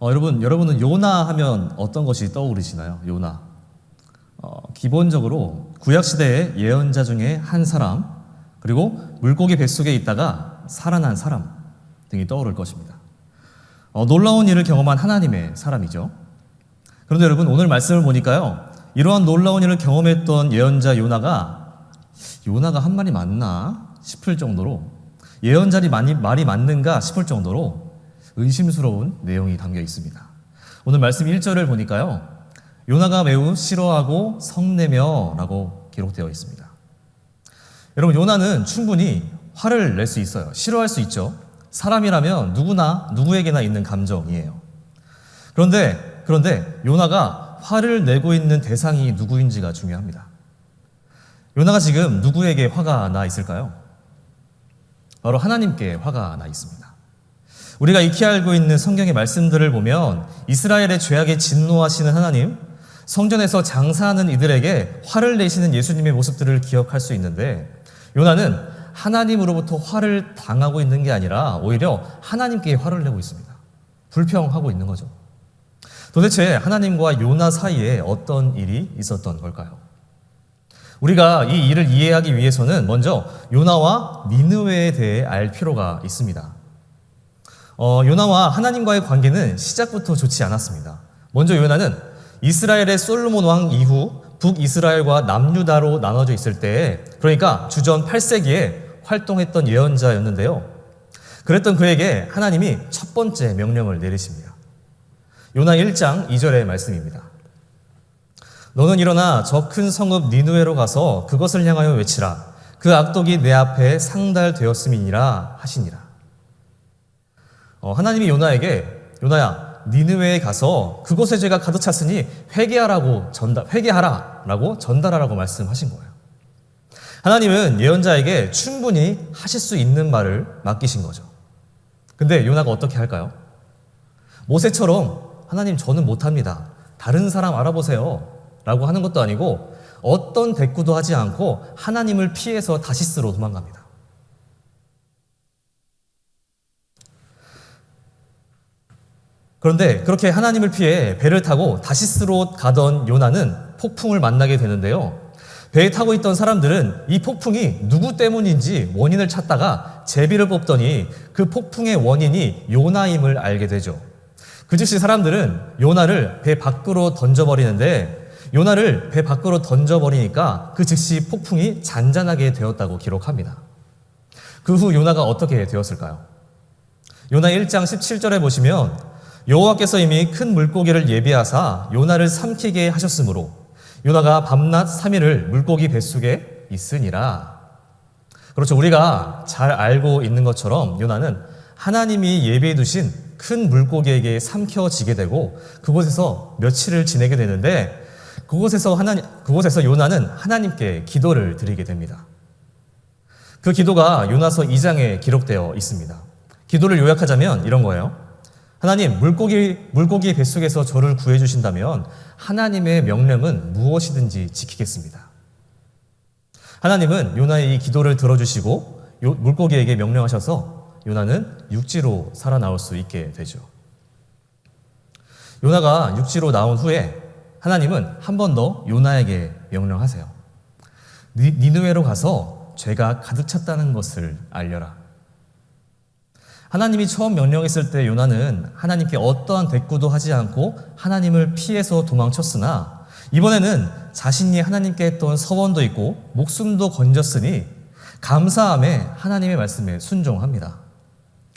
여러분은 요나 하면 어떤 것이 떠오르시나요? 요나. 기본적으로 구약시대의 예언자 중에 한 사람, 그리고 물고기 뱃속에 있다가 살아난 사람 등이 떠오를 것입니다. 놀라운 일을 경험한 하나님의 사람이죠. 그런데 여러분, 오늘 말씀을 보니까요, 이러한 놀라운 일을 경험했던 예언자 요나가 한 말이 맞나 싶을 정도로, 예언자리 말이 맞는가 싶을 정도로 의심스러운 내용이 담겨 있습니다. 오늘 말씀 1절을 보니까요, 요나가 매우 싫어하고 성내며 라고 기록되어 있습니다. 여러분, 요나는 충분히 화를 낼 수 있어요. 싫어할 수 있죠. 사람이라면 누구에게나 있는 감정이에요. 그런데 요나가 화를 내고 있는 대상이 누구인지가 중요합니다. 요나가 지금 누구에게 화가 나 있을까요? 바로 하나님께 화가 나 있습니다. 우리가 익히 알고 있는 성경의 말씀들을 보면 이스라엘의 죄악에 진노하시는 하나님, 성전에서 장사하는 이들에게 화를 내시는 예수님의 모습들을 기억할 수 있는데, 요나는 하나님으로부터 화를 당하고 있는 게 아니라 오히려 하나님께 화를 내고 있습니다. 불평하고 있는 거죠. 도대체 하나님과 요나 사이에 어떤 일이 있었던 걸까요? 우리가 이 일을 이해하기 위해서는 먼저 요나와 니느웨에 대해 알 필요가 있습니다. 요나와 하나님과의 관계는 시작부터 좋지 않았습니다. 먼저 요나는 이스라엘의 솔로몬 왕 이후 북이스라엘과 남유다로 나눠져 있을 때, 그러니까 주전 8세기에 활동했던 예언자였는데요. 그랬던 그에게 하나님이 첫 번째 명령을 내리십니다. 요나 1장 2절의 말씀입니다. 너는 일어나 저 큰 성읍 니느웨로 가서 그것을 향하여 외치라. 그 악독이 내 앞에 상달되었음이니라 하시니라. 하나님이 요나에게, 요나야, 니느웨에 가서 그곳의 죄가 가득 찼으니 회개하라고 전달하라고 말씀하신 거예요. 하나님은 예언자에게 충분히 하실 수 있는 말을 맡기신 거죠. 근데 요나가 어떻게 할까요? 모세처럼 하나님, 저는 못합니다, 다른 사람 알아보세요 라고 하는 것도 아니고, 어떤 대꾸도 하지 않고 하나님을 피해서 다시스로 도망갑니다. 그런데 그렇게 하나님을 피해 배를 타고 다시스로 가던 요나는 폭풍을 만나게 되는데요. 배에 타고 있던 사람들은 이 폭풍이 누구 때문인지 원인을 찾다가 제비를 뽑더니 그 폭풍의 원인이 요나임을 알게 되죠. 그 즉시 사람들은 요나를 배 밖으로 던져버리는데, 요나를 배 밖으로 던져버리니까 그 즉시 폭풍이 잔잔하게 되었다고 기록합니다. 그 후 요나가 어떻게 되었을까요? 요나 1장 17절에 보시면 여호와께서 이미 큰 물고기를 예비하사 요나를 삼키게 하셨으므로 요나가 밤낮 3일을 물고기 뱃속에 있으니라. 그렇죠. 우리가 잘 알고 있는 것처럼 요나는 하나님이 예비해 두신 큰 물고기에게 삼켜지게 되고 그곳에서 며칠을 지내게 되는데, 그곳에서 요나는 하나님께 기도를 드리게 됩니다. 그 기도가 요나서 2장에 기록되어 있습니다. 기도를 요약하자면 이런 거예요. 하나님, 물고기 뱃속에서 저를 구해주신다면 하나님의 명령은 무엇이든지 지키겠습니다. 하나님은 요나의 이 기도를 들어주시고 물고기에게 명령하셔서 요나는 육지로 살아나올 수 있게 되죠. 요나가 육지로 나온 후에 하나님은 한 번 더 요나에게 명령하세요. 니느웨로 가서 죄가 가득 찼다는 것을 알려라. 하나님이 처음 명령했을 때 요나는 하나님께 어떠한 대꾸도 하지 않고 하나님을 피해서 도망쳤으나, 이번에는 자신이 하나님께 했던 서원도 있고 목숨도 건졌으니 감사함에 하나님의 말씀에 순종합니다.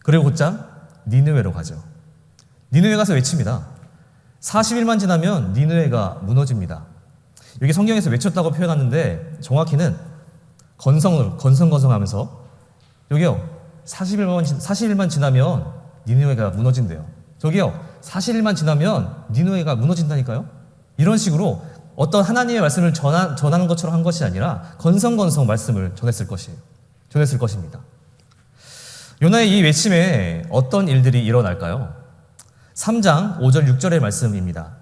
그리고 곧장 니느웨로 가죠. 니느웨 가서 외칩니다. 40일만 지나면 니느웨가 무너집니다. 여기 성경에서 외쳤다고 표현하는데 정확히는 건성건성하면서, 여기요, 40일만 지나면 니느웨가 무너진대요. 저기요, 40일만 지나면 니느웨가 무너진다니까요. 이런 식으로 어떤 하나님의 말씀을 전하는 것처럼 한 것이 아니라 건성건성 말씀을 전했을 것입니다. 요나의 이 외침에 어떤 일들이 일어날까요? 3장 5절 6절의 말씀입니다.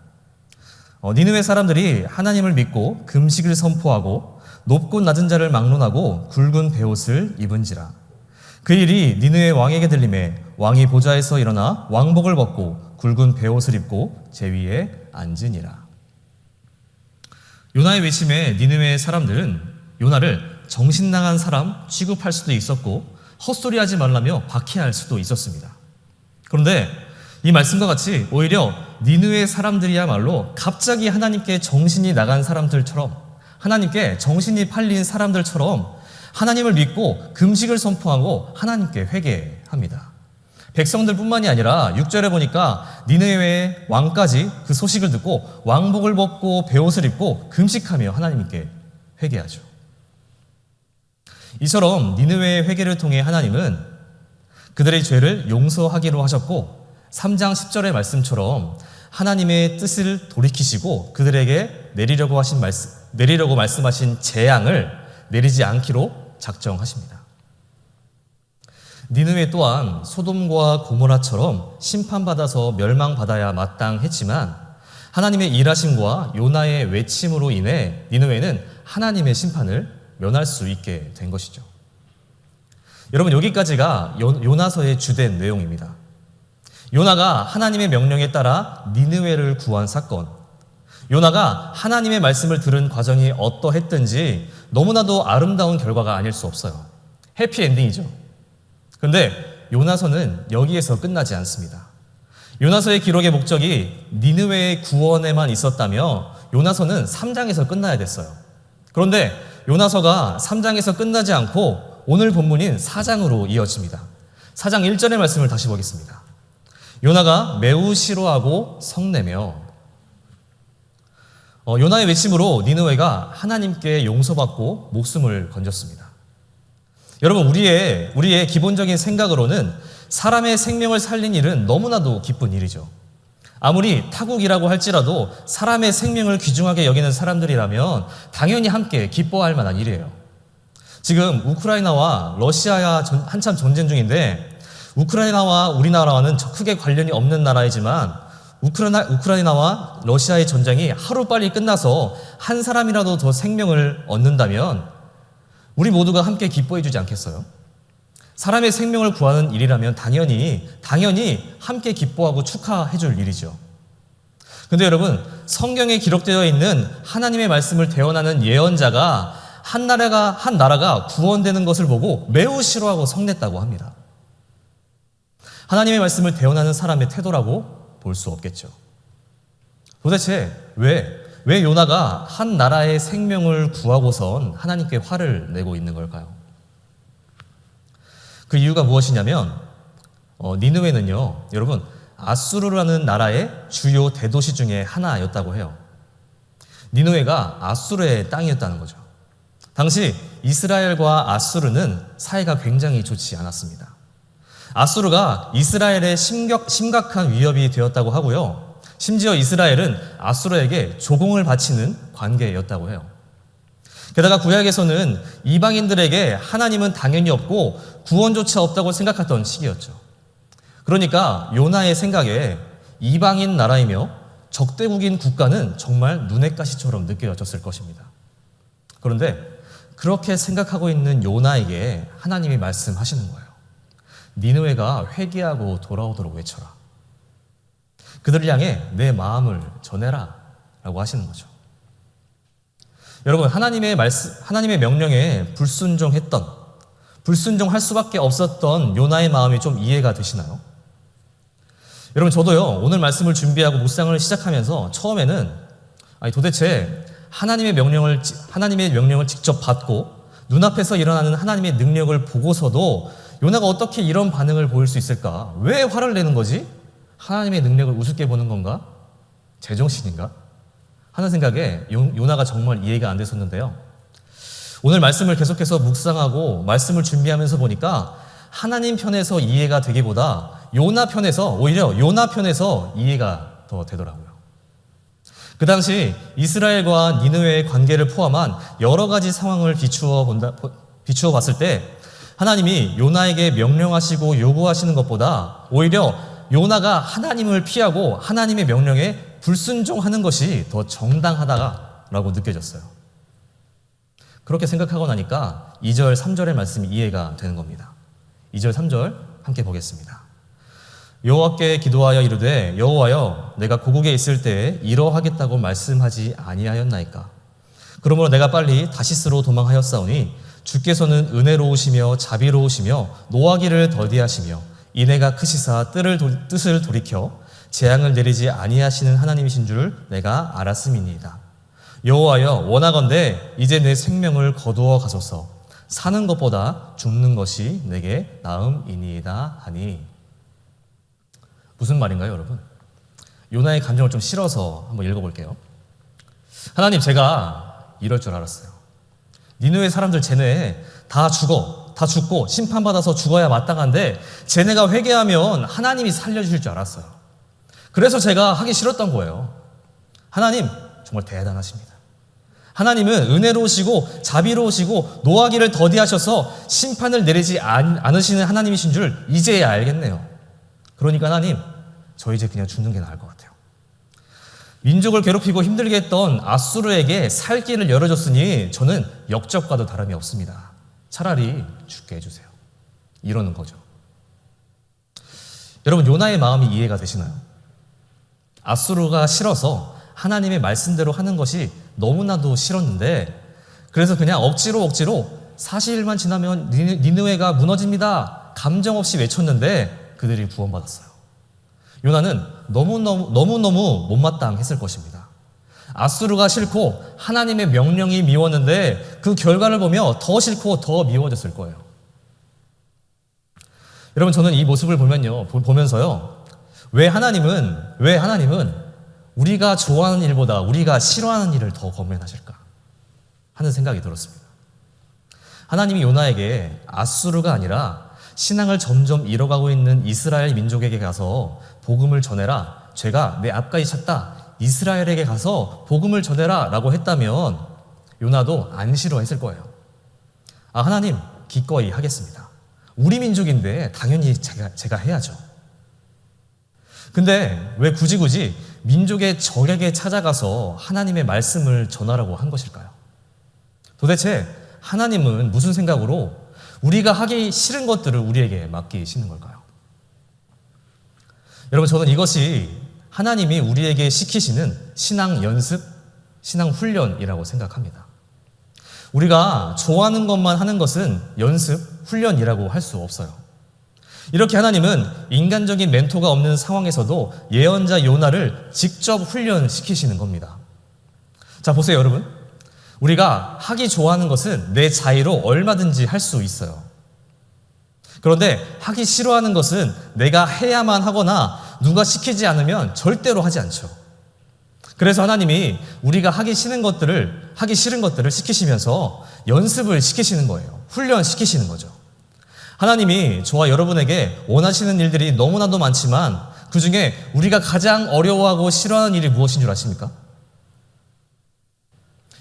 니느웨 사람들이 하나님을 믿고 금식을 선포하고 높고 낮은 자를 막론하고 굵은 베옷을 입은지라. 그 일이 니느웨 왕에게 들림에 왕이 보좌에서 일어나 왕복을 벗고 굵은 베옷을 입고 제 위에 앉으니라. 요나의 외침에 니느웨 사람들은 요나를 정신 나간 사람 취급할 수도 있었고 헛소리하지 말라며 박해할 수도 있었습니다. 그런데 이 말씀과 같이 오히려 니느웨 사람들이야말로 갑자기 하나님께 정신이 나간 사람들처럼, 하나님께 정신이 팔린 사람들처럼 하나님을 믿고 금식을 선포하고 하나님께 회개합니다. 백성들뿐만이 아니라 6절에 보니까 니느웨의 왕까지 그 소식을 듣고 왕복을 벗고 베옷을 입고 금식하며 하나님께 회개하죠. 이처럼 니느웨의 회개를 통해 하나님은 그들의 죄를 용서하기로 하셨고 3장 10절의 말씀처럼 하나님의 뜻을 돌이키시고 그들에게 내리려고 말씀하신 재앙을 내리지 않기로 작정하십니다. 니느웨 또한 소돔과 고모라처럼 심판받아서 멸망받아야 마땅했지만 하나님의 일하심과 요나의 외침으로 인해 니느웨는 하나님의 심판을 면할 수 있게 된 것이죠. 여러분, 여기까지가 요나서의 주된 내용입니다. 요나가 하나님의 명령에 따라 니느웨를 구한 사건, 요나가 하나님의 말씀을 들은 과정이 어떠했든지 너무나도 아름다운 결과가 아닐 수 없어요. 해피엔딩이죠. 그런데 요나서는 여기에서 끝나지 않습니다. 요나서의 기록의 목적이 니느웨의 구원에만 있었다며 요나서는 3장에서 끝나야 됐어요. 그런데 요나서가 3장에서 끝나지 않고 오늘 본문인 4장으로 이어집니다. 4장 1절의 말씀을 다시 보겠습니다. 요나가 매우 싫어하고 성내며, 요나의 외침으로 니느웨가 하나님께 용서받고 목숨을 건졌습니다. 여러분, 우리의 기본적인 생각으로는 사람의 생명을 살린 일은 너무나도 기쁜 일이죠. 아무리 타국이라고 할지라도 사람의 생명을 귀중하게 여기는 사람들이라면 당연히 함께 기뻐할 만한 일이에요. 지금 우크라이나와 러시아가 한참 전쟁 중인데 우크라이나와 우리나라와는 크게 관련이 없는 나라이지만 우크라이나와 러시아의 전쟁이 하루빨리 끝나서 한 사람이라도 더 생명을 얻는다면 우리 모두가 함께 기뻐해 주지 않겠어요? 사람의 생명을 구하는 일이라면 당연히 함께 기뻐하고 축하해 줄 일이죠. 근데 여러분, 성경에 기록되어 있는 하나님의 말씀을 대언하는 예언자가 한 나라가 구원되는 것을 보고 매우 싫어하고 성냈다고 합니다. 하나님의 말씀을 대언하는 사람의 태도라고 볼 수 없겠죠. 도대체 왜 요나가 한 나라의 생명을 구하고선 하나님께 화를 내고 있는 걸까요? 그 이유가 무엇이냐면 니느웨는요, 여러분, 아수르라는 나라의 주요 대도시 중에 하나였다고 해요. 니느웨가 아수르의 땅이었다는 거죠. 당시 이스라엘과 아수르는 사이가 굉장히 좋지 않았습니다. 아수르가 이스라엘의 심각한 위협이 되었다고 하고요. 심지어 이스라엘은 아수르에게 조공을 바치는 관계였다고 해요. 게다가 구약에서는 이방인들에게 하나님은 당연히 없고 구원조차 없다고 생각했던 시기였죠. 그러니까 요나의 생각에 이방인 나라이며 적대국인 국가는 정말 눈의 가시처럼 느껴졌을 것입니다. 그런데 그렇게 생각하고 있는 요나에게 하나님이 말씀하시는 거예요. 니느웨가 회개하고 돌아오도록 외쳐라. 그들을 향해 내 마음을 전해라 라고 하시는 거죠. 여러분, 하나님의 명령에 불순종할 수밖에 없었던 요나의 마음이 좀 이해가 되시나요? 여러분, 저도요, 오늘 말씀을 준비하고 묵상을 시작하면서 처음에는 도대체 하나님의 명령을 직접 받고 눈앞에서 일어나는 하나님의 능력을 보고서도 요나가 어떻게 이런 반응을 보일 수 있을까? 왜 화를 내는 거지? 하나님의 능력을 우습게 보는 건가? 제정신인가? 하는 생각에 요나가 정말 이해가 안 됐었는데요. 오늘 말씀을 계속해서 묵상하고 말씀을 준비하면서 보니까 하나님 편에서 이해가 되기보다 오히려 요나 편에서 이해가 더 되더라고요. 그 당시 이스라엘과 니느웨의 관계를 포함한 여러 가지 상황을 비추어 봤을 때 하나님이 요나에게 명령하시고 요구하시는 것보다 오히려 요나가 하나님을 피하고 하나님의 명령에 불순종하는 것이 더 정당하다라고 느껴졌어요. 그렇게 생각하고 나니까 2절, 3절의 말씀이 이해가 되는 겁니다. 2절, 3절 함께 보겠습니다. 여호와께 기도하여 이르되 여호와여 내가 고국에 있을 때에 이러하겠다고 말씀하지 아니하였나이까. 그러므로 내가 빨리 다시스로 도망하였사오니 주께서는 은혜로우시며 자비로우시며 노하기를 더디하시며 인애가 크시사 뜻을 돌이켜 재앙을 내리지 아니하시는 하나님이신 줄 내가 알았음이니이다. 여호와여 원하건대 이제 내 생명을 거두어 가소서. 사는 것보다 죽는 것이 내게 나음이니이다 하니. 무슨 말인가요, 여러분? 요나의 감정을 좀 실어서 한번 읽어볼게요. 하나님, 제가 이럴 줄 알았어요. 니느웨 사람들 쟤네 다 죽고 심판받아서 죽어야 마땅한데 쟤네가 회개하면 하나님이 살려주실 줄 알았어요. 그래서 제가 하기 싫었던 거예요. 하나님 정말 대단하십니다. 하나님은 은혜로우시고 자비로우시고 노하기를 더디하셔서 심판을 내리지 않으시는 하나님이신 줄 이제야 알겠네요. 그러니까 하나님, 저 이제 그냥 죽는 게 나을 것 같아요. 민족을 괴롭히고 힘들게 했던 아수르에게 살 길을 열어줬으니 저는 역적과도 다름이 없습니다. 차라리 죽게 해주세요. 이러는 거죠. 여러분, 요나의 마음이 이해가 되시나요? 아수르가 싫어서 하나님의 말씀대로 하는 것이 너무나도 싫었는데 그래서 그냥 억지로 사실만 지나면 니느웨가 무너집니다. 감정 없이 외쳤는데 그들이 구원받았어요. 요나는 너무너무 못마땅했을 것입니다. 아수르가 싫고 하나님의 명령이 미웠는데 그 결과를 보며 더 싫고 더 미워졌을 거예요. 여러분, 저는 이 모습을 보면서요. 왜 하나님은 우리가 좋아하는 일보다 우리가 싫어하는 일을 더 권면하실까 하는 생각이 들었습니다. 하나님이 요나에게 아수르가 아니라 신앙을 점점 잃어가고 있는 이스라엘 민족에게 가서 복음을 전해라. 죄가 내 앞까지 찼다. 이스라엘에게 가서 복음을 전해라 라고 했다면 요나도 안 싫어했을 거예요. 하나님 기꺼이 하겠습니다. 우리 민족인데 당연히 제가 해야죠. 근데 왜 굳이 민족의 적에게 찾아가서 하나님의 말씀을 전하라고 한 것일까요? 도대체 하나님은 무슨 생각으로 우리가 하기 싫은 것들을 우리에게 맡기시는 걸까요? 여러분, 저는 이것이 하나님이 우리에게 시키시는 신앙 연습, 신앙 훈련이라고 생각합니다. 우리가 좋아하는 것만 하는 것은 연습, 훈련이라고 할 수 없어요. 이렇게 하나님은 인간적인 멘토가 없는 상황에서도 예언자 요나를 직접 훈련시키시는 겁니다. 자, 보세요, 여러분. 우리가 하기 좋아하는 것은 내 자의로 얼마든지 할 수 있어요. 그런데 하기 싫어하는 것은 내가 해야만 하거나 누가 시키지 않으면 절대로 하지 않죠. 그래서 하나님이 우리가 하기 싫은 것들을 시키시면서 연습을 시키시는 거예요. 훈련시키시는 거죠. 하나님이 저와 여러분에게 원하시는 일들이 너무나도 많지만 그 중에 우리가 가장 어려워하고 싫어하는 일이 무엇인 줄 아십니까?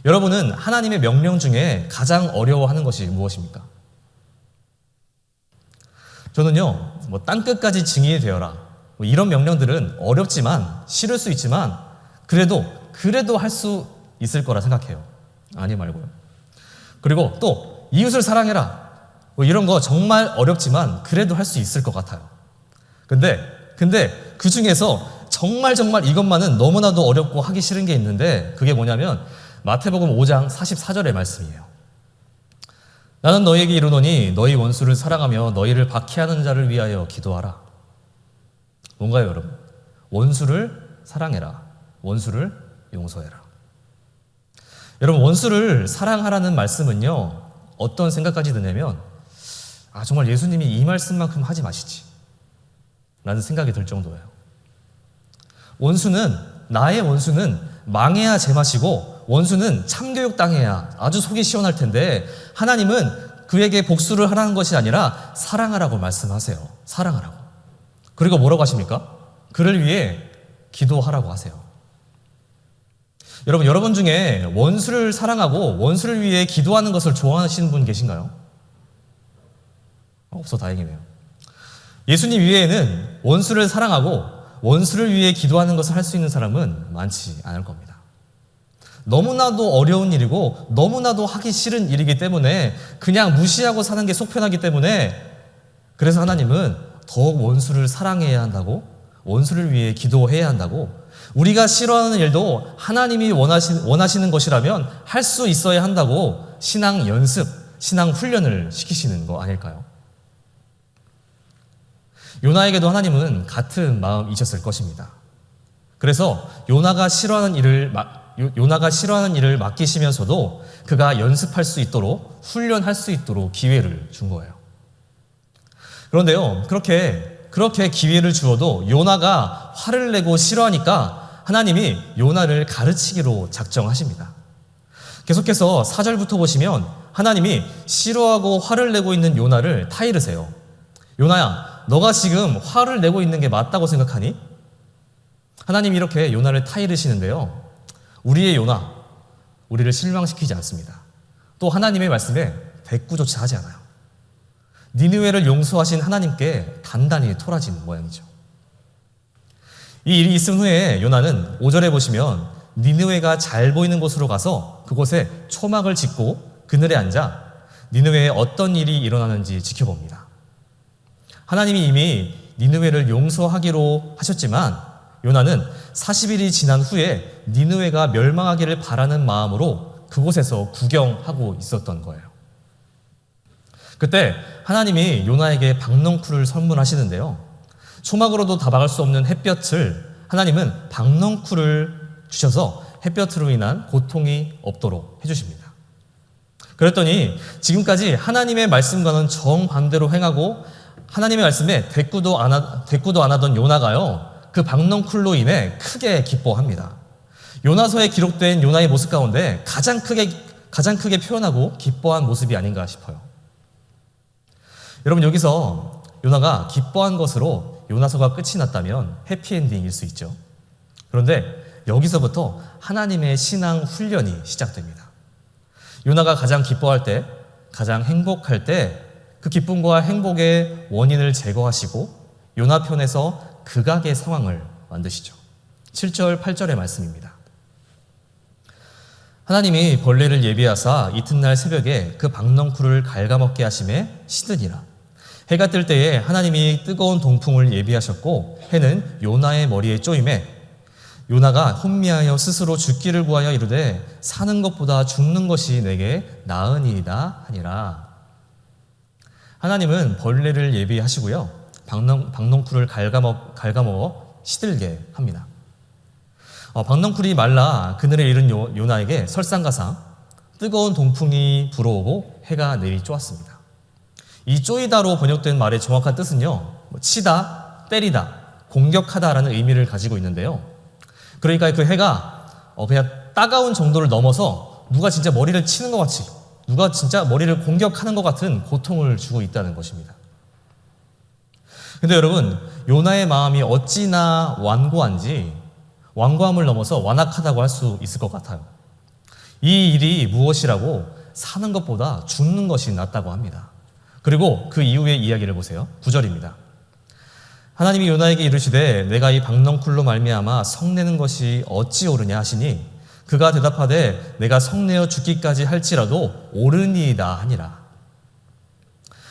여러분은 하나님의 명령 중에 가장 어려워하는 것이 무엇입니까? 저는요, 땅끝까지 증인이 되어라. 이런 명령들은 어렵지만, 싫을 수 있지만, 그래도 할 수 있을 거라 생각해요. 아니 말고요. 그리고 또, 이웃을 사랑해라. 이런 거 정말 어렵지만, 그래도 할 수 있을 것 같아요. 근데 그 중에서 정말 이것만은 너무나도 어렵고 하기 싫은 게 있는데, 그게 뭐냐면, 마태복음 5장 44절의 말씀이에요. 나는 너희에게 이르노니 너희 원수를 사랑하며 너희를 박해하는 자를 위하여 기도하라. 뭔가요, 여러분? 원수를 사랑해라. 원수를 용서해라. 여러분, 원수를 사랑하라는 말씀은요, 어떤 생각까지 드냐면 정말 예수님이 이 말씀만큼 하지 마시지 라는 생각이 들 정도예요. 나의 원수는 망해야 제맛이고 원수는 참교육 당해야 아주 속이 시원할 텐데 하나님은 그에게 복수를 하라는 것이 아니라 사랑하라고 말씀하세요. 사랑하라고. 그리고 뭐라고 하십니까? 그를 위해 기도하라고 하세요. 여러분 중에 원수를 사랑하고 원수를 위해 기도하는 것을 좋아하시는 분 계신가요? 없어 다행이네요. 예수님 이외에는 원수를 사랑하고 원수를 위해 기도하는 것을 할 수 있는 사람은 많지 않을 겁니다. 너무나도 어려운 일이고 너무나도 하기 싫은 일이기 때문에 그냥 무시하고 사는 게 속 편하기 때문에 그래서 하나님은 더욱 원수를 사랑해야 한다고, 원수를 위해 기도해야 한다고, 우리가 싫어하는 일도 하나님이 원하시는 것이라면 할 수 있어야 한다고 신앙 연습, 신앙 훈련을 시키시는 거 아닐까요? 요나에게도 하나님은 같은 마음이셨을 것입니다. 그래서 요나가 싫어하는 일을 맡기시면서도 그가 연습할 수 있도록, 훈련할 수 있도록 기회를 준 거예요. 그런데요, 그렇게 기회를 주어도 요나가 화를 내고 싫어하니까 하나님이 요나를 가르치기로 작정하십니다. 계속해서 4절부터 보시면 하나님이 싫어하고 화를 내고 있는 요나를 타이르세요. 요나야, 너가 지금 화를 내고 있는 게 맞다고 생각하니? 하나님이 이렇게 요나를 타이르시는데요, 우리의 요나, 우리를 실망시키지 않습니다. 또 하나님의 말씀에 대꾸조차 하지 않아요. 니느웨를 용서하신 하나님께 단단히 토라진 모양이죠. 이 일이 있은 후에 요나는 5절에 보시면 니느웨가 잘 보이는 곳으로 가서 그곳에 초막을 짓고 그늘에 앉아 니느웨에 어떤 일이 일어나는지 지켜봅니다. 하나님이 이미 니느웨를 용서하기로 하셨지만 요나는 40일이 지난 후에 니느웨가 멸망하기를 바라는 마음으로 그곳에서 구경하고 있었던 거예요. 그때 하나님이 요나에게 박넝쿨을 선물하시는데요, 초막으로도 다 막을 수 없는 햇볕을 하나님은 박넝쿨을 주셔서 햇볕으로 인한 고통이 없도록 해주십니다. 그랬더니 지금까지 하나님의 말씀과는 정반대로 행하고 하나님의 말씀에 대꾸도 안 하던 요나가요, 그 박넝쿨로 인해 크게 기뻐합니다. 요나서에 기록된 요나의 모습 가운데 가장 크게 표현하고 기뻐한 모습이 아닌가 싶어요. 여러분, 여기서 요나가 기뻐한 것으로 요나서가 끝이 났다면 해피엔딩일 수 있죠. 그런데 여기서부터 하나님의 신앙 훈련이 시작됩니다. 요나가 가장 기뻐할 때, 가장 행복할 때 그 기쁨과 행복의 원인을 제거하시고 요나 편에서 극악의 상황을 만드시죠. 7절, 8절의 말씀입니다. 하나님이 벌레를 예비하사 이튿날 새벽에 그 박넝쿨을 갉아먹게 하심에 시드니라. 해가 뜰 때에 하나님이 뜨거운 동풍을 예비하셨고 해는 요나의 머리에 쪼임에 요나가 혼미하여 스스로 죽기를 구하여 이르되 사는 것보다 죽는 것이 내게 나으니이다 하니라. 하나님은 벌레를 예비하시고요, 박넝쿨을 갉아먹어 시들게 합니다. 박넝쿨이 말라 그늘에 이른 요나에게 설상가상 뜨거운 동풍이 불어오고 해가 내리 쪼았습니다. 이 쪼이다로 번역된 말의 정확한 뜻은요, 치다, 때리다, 공격하다라는 의미를 가지고 있는데요, 그러니까 그 해가 그냥 따가운 정도를 넘어서 누가 진짜 머리를 치는 것 같이, 누가 진짜 머리를 공격하는 것 같은 고통을 주고 있다는 것입니다. 근데 여러분, 요나의 마음이 어찌나 완고한지 완고함을 넘어서 완악하다고 할 수 있을 것 같아요. 이 일이 무엇이라고? 사는 것보다 죽는 것이 낫다고 합니다. 그리고 그 이후의 이야기를 보세요. 9절입니다. 하나님이 요나에게 이르시되 내가 이 박넝쿨로 말미암아 성내는 것이 어찌 옳으냐 하시니 그가 대답하되 내가 성내어 죽기까지 할지라도 옳으니이다 하니라.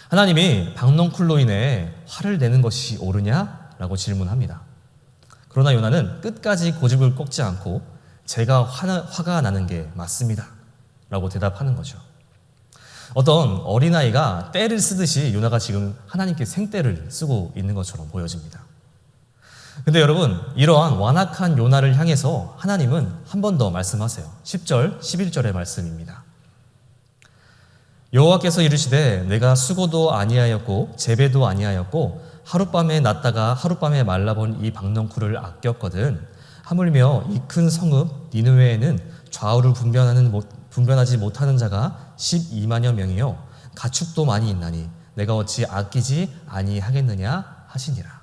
하나님이 박넝쿨로 인해 화를 내는 것이 옳으냐라고 질문합니다. 그러나 요나는 끝까지 고집을 꺾지 않고 제가 화가 나는 게 맞습니다 라고 대답하는 거죠. 어떤 어린아이가 떼를 쓰듯이 요나가 지금 하나님께 생떼를 쓰고 있는 것처럼 보여집니다. 근데 여러분, 이러한 완악한 요나를 향해서 하나님은 한 번 더 말씀하세요. 10절, 11절의 말씀입니다. 여호와께서 이르시되 내가 수고도 아니하였고 재배도 아니하였고 하룻밤에 났다가 하룻밤에 말라본 이 박넝쿨을 아꼈거든. 하물며 이 큰 성읍 니느웨에는 좌우를 분변하지 못하는 자가 12만여 명이요 가축도 많이 있나니 내가 어찌 아끼지 아니하겠느냐 하시니라.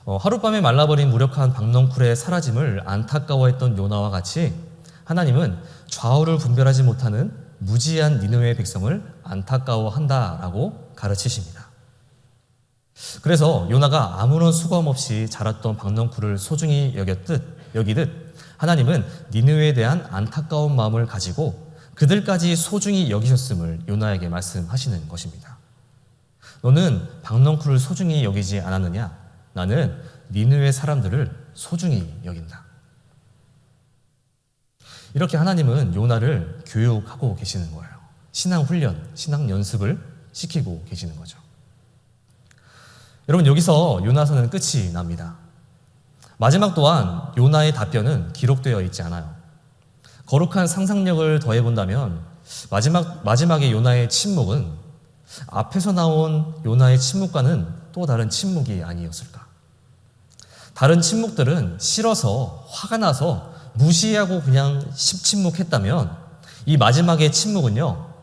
하룻밤에 말라버린 무력한 박넝쿨의 사라짐을 안타까워했던 요나와 같이 하나님은 좌우를 분별하지 못하는 무지한 니느웨 백성을 안타까워한다라고 가르치십니다. 그래서 요나가 아무런 수고함 없이 자랐던 박넝쿨을 소중히 여기듯 하나님은 니느웨에 대한 안타까운 마음을 가지고 그들까지 소중히 여기셨음을 요나에게 말씀하시는 것입니다. 너는 박넝쿨을 소중히 여기지 않았느냐? 나는 니느웨 사람들을 소중히 여긴다. 이렇게 하나님은 요나를 교육하고 계시는 거예요. 신앙 훈련, 신앙 연습을 시키고 계시는 거죠. 여러분, 여기서 요나서는 끝이 납니다. 마지막 또한 요나의 답변은 기록되어 있지 않아요. 거룩한 상상력을 더해본다면 마지막에 요나의 침묵은 앞에서 나온 요나의 침묵과는 또 다른 침묵이 아니었을까. 다른 침묵들은 싫어서 화가 나서 무시하고 그냥 십침묵했다면 이 마지막의 침묵은요,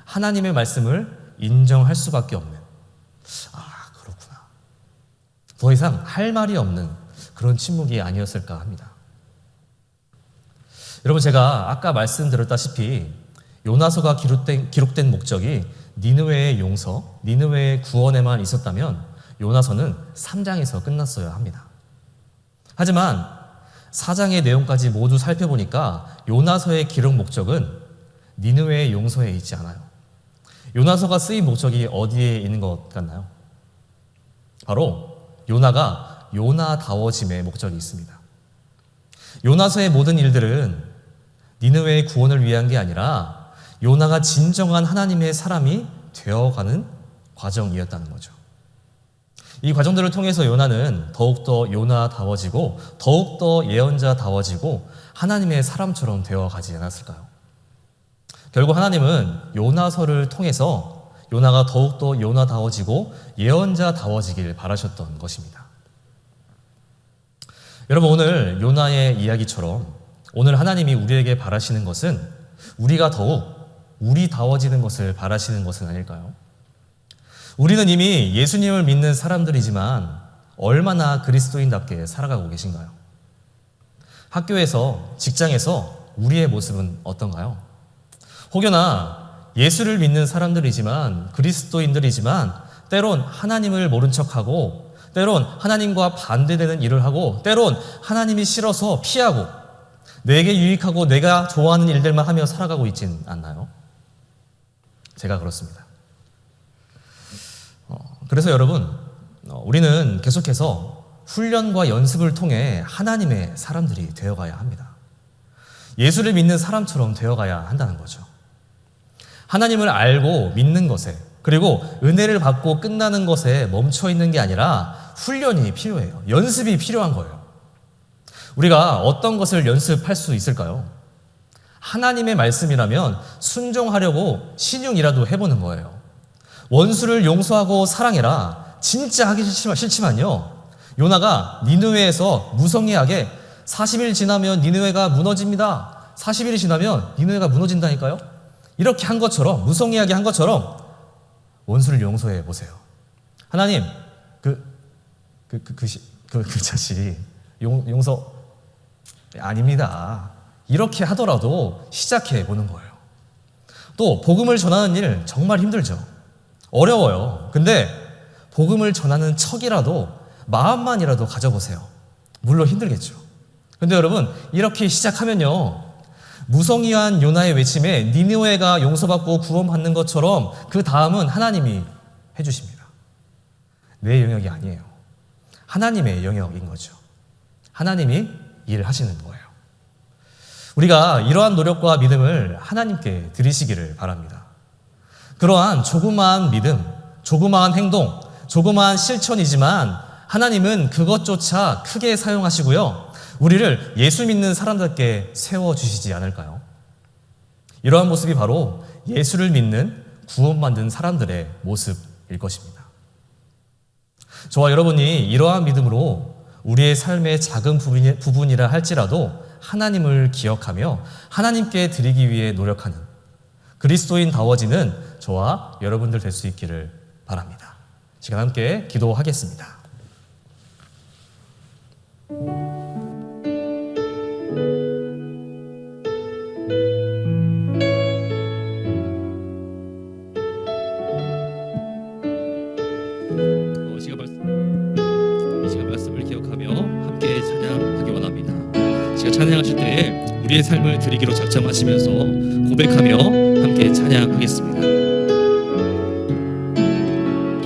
하나님의 말씀을 인정할 수밖에 없는, 그렇구나, 더 이상 할 말이 없는 그런 침묵이 아니었을까 합니다. 여러분, 제가 아까 말씀드렸다시피 요나서가 기록된 목적이 니느웨의 용서, 니느웨의 구원에만 있었다면 요나서는 3장에서 끝났어야 합니다. 하지만 4장의 내용까지 모두 살펴보니까 요나서의 기록 목적은 니느웨의 용서에 있지 않아요. 요나서가 쓰인 목적이 어디에 있는 것 같나요? 바로 요나가 요나다워짐의 목적이 있습니다. 요나서의 모든 일들은 니느웨의 구원을 위한 게 아니라 요나가 진정한 하나님의 사람이 되어가는 과정이었다는 거죠. 이 과정들을 통해서 요나는 더욱더 요나다워지고 더욱더 예언자다워지고 하나님의 사람처럼 되어가지 않았을까요? 결국 하나님은 요나서를 통해서 요나가 더욱더 요나다워지고 예언자다워지길 바라셨던 것입니다. 여러분, 오늘 요나의 이야기처럼 오늘 하나님이 우리에게 바라시는 것은 우리가 더욱 우리다워지는 것을 바라시는 것은 아닐까요? 우리는 이미 예수님을 믿는 사람들이지만 얼마나 그리스도인답게 살아가고 계신가요? 학교에서, 직장에서 우리의 모습은 어떤가요? 혹여나 예수를 믿는 사람들이지만, 그리스도인들이지만 때론 하나님을 모른 척하고, 때론 하나님과 반대되는 일을 하고, 때론 하나님이 싫어서 피하고 내게 유익하고 내가 좋아하는 일들만 하며 살아가고 있진 않나요? 제가 그렇습니다. 그래서 여러분, 우리는 계속해서 훈련과 연습을 통해 하나님의 사람들이 되어가야 합니다. 예수를 믿는 사람처럼 되어가야 한다는 거죠. 하나님을 알고 믿는 것에, 그리고 은혜를 받고 끝나는 것에 멈춰 있는 게 아니라 훈련이 필요해요. 연습이 필요한 거예요. 우리가 어떤 것을 연습할 수 있을까요? 하나님의 말씀이라면 순종하려고 신용이라도 해보는 거예요. 원수를 용서하고 사랑해라. 진짜 하기 싫지만요, 요나가 니느웨에서 무성의하게 40일 지나면 니느웨가 무너집니다, 40일이 지나면 니느웨가 무너진다니까요. 이렇게 한 것처럼, 무성의하게 한 것처럼 원수를 용서해 보세요. 하나님, 그 자식 용서 아닙니다. 이렇게 하더라도 시작해 보는 거예요. 또 복음을 전하는 일 정말 힘들죠. 어려워요. 근데 복음을 전하는 척이라도, 마음만이라도 가져보세요. 물론 힘들겠죠. 근데 여러분, 이렇게 시작하면요, 무성의한 요나의 외침에 니느웨가 용서받고 구원받는 것처럼 그 다음은 하나님이 해주십니다. 내 영역이 아니에요. 하나님의 영역인 거죠. 하나님이 일을 하시는 거예요. 우리가 이러한 노력과 믿음을 하나님께 드리시기를 바랍니다. 그러한 조그마한 믿음, 조그마한 행동, 조그마한 실천이지만 하나님은 그것조차 크게 사용하시고요, 우리를 예수 믿는 사람답게 세워주시지 않을까요? 이러한 모습이 바로 예수를 믿는 구원받는 사람들의 모습일 것입니다. 저와 여러분이 이러한 믿음으로 우리의 삶의 작은 부분이라 할지라도 하나님을 기억하며 하나님께 드리기 위해 노력하는 그리스도인다워지는 저와 여러분들 될 수 있기를 바랍니다. 시간 함께 기도하겠습니다. 이 시간 말씀을 기억하며 함께 찬양하기 원합니다. 제가 찬양하실 때에 우리의 삶을 드리기로 작정하시면서 고백하며 함께 찬양하겠습니다.